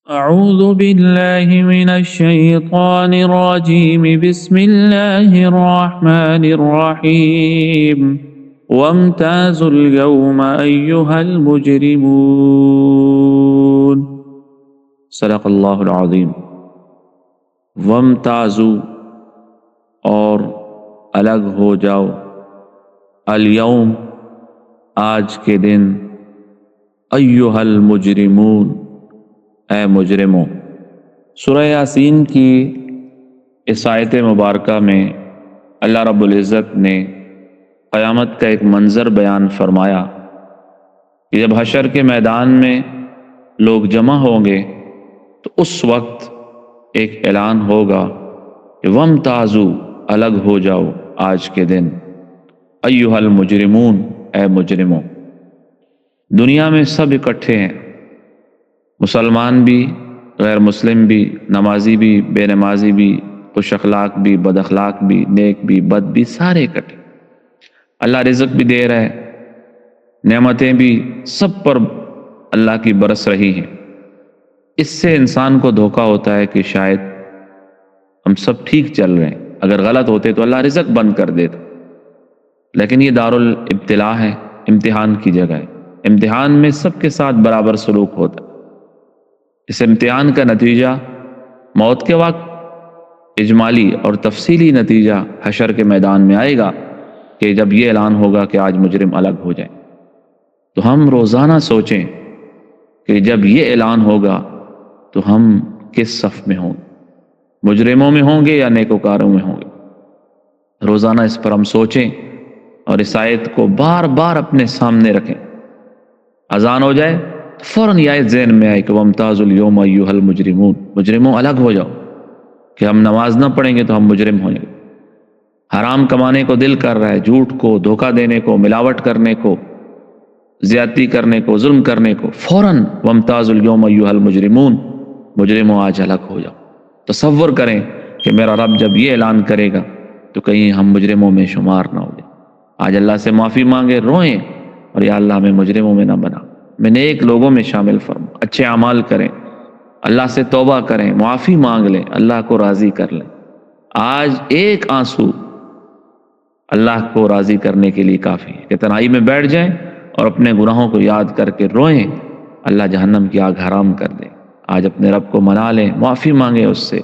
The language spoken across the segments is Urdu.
أعوذ بالله من الشيطان الرجيم بسم الله الرحمن الرحيم وامتازوا اليوم أيها المجرمون صدق اللہ العظیم۔ وامتازوا اور الگ ہو جاؤ، الیوم آج کے دن، ایھا المجرمون اے مجرموں۔ سورہ یاسین کی اس آیت مبارکہ میں اللہ رب العزت نے قیامت کا ایک منظر بیان فرمایا کہ جب حشر کے میدان میں لوگ جمع ہوں گے تو اس وقت ایک اعلان ہوگا کہ وامتازوا الگ ہو جاؤ آج کے دن، ایھا المجرمون اے مجرموں۔ دنیا میں سب اکٹھے ہیں، مسلمان بھی، غیر مسلم بھی، نمازی بھی، بے نمازی بھی، خوش اخلاق بھی، بد اخلاق بھی، نیک بھی، بد بھی، سارے اکٹھے۔ اللہ رزق بھی دے رہا ہے، نعمتیں بھی سب پر اللہ کی برس رہی ہیں۔ اس سے انسان کو دھوکہ ہوتا ہے کہ شاید ہم سب ٹھیک چل رہے ہیں، اگر غلط ہوتے تو اللہ رزق بند کر دیتا۔ لیکن یہ دارالابتلاء ہے، امتحان کی جگہ ہے۔ امتحان میں سب کے ساتھ برابر سلوک ہوتا ہے۔ اس امتحان کا نتیجہ موت کے وقت اجمالی اور تفصیلی نتیجہ حشر کے میدان میں آئے گا کہ جب یہ اعلان ہوگا کہ آج مجرم الگ ہو جائیں، تو ہم روزانہ سوچیں کہ جب یہ اعلان ہوگا تو ہم کس صف میں ہوں گے، مجرموں میں ہوں گے یا نیکوکاروں میں ہوں گے۔ روزانہ اس پر ہم سوچیں اور اس آیت کو بار بار اپنے سامنے رکھیں۔ اذان ہو جائے فوراً یہ آیت ذہن میں آئے کہ وامتازوا الیوم ایھا المجرمون، مجرموں الگ ہو جاؤ، کہ ہم نماز نہ پڑھیں گے تو ہم مجرم ہوں گے۔ حرام کمانے کو دل کر رہا ہے، جھوٹ کو، دھوکہ دینے کو، ملاوٹ کرنے کو، زیادتی کرنے کو، ظلم کرنے کو، فوراً وامتازوا الیوم ایھا المجرمون، مجرموں آج الگ ہو جاؤ۔ تصور کریں کہ میرا رب جب یہ اعلان کرے گا تو کہیں ہم مجرموں میں شمار نہ ہو جائیں۔ آج اللہ سے معافی مانگے، روئیں اور یا اللہ ہمیں مجرموں میں نہ بنا، میں نیک لوگوں میں شامل فرما، اچھے اعمال کریں، اللہ سے توبہ کریں، معافی مانگ لیں، اللہ کو راضی کر لیں۔ آج ایک آنسو اللہ کو راضی کرنے کے لیے کافی ہے کہ تنہائی میں بیٹھ جائیں اور اپنے گناہوں کو یاد کر کے روئیں، اللہ جہنم کی آگ حرام کر دے۔ آج اپنے رب کو منا لیں، معافی مانگیں اس سے،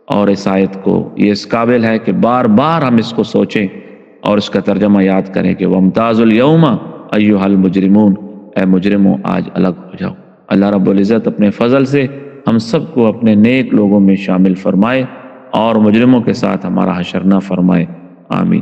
اور اس آیت کو یہ اس قابل ہے کہ بار بار ہم اس کو سوچیں اور اس کا ترجمہ یاد کریں کہ وامتازوا الیوم ایھا المجرمون، اے مجرموں آج الگ ہو جاؤ۔ اللہ رب العزت اپنے فضل سے ہم سب کو اپنے نیک لوگوں میں شامل فرمائے اور مجرموں کے ساتھ ہمارا حشر نہ فرمائے، آمین۔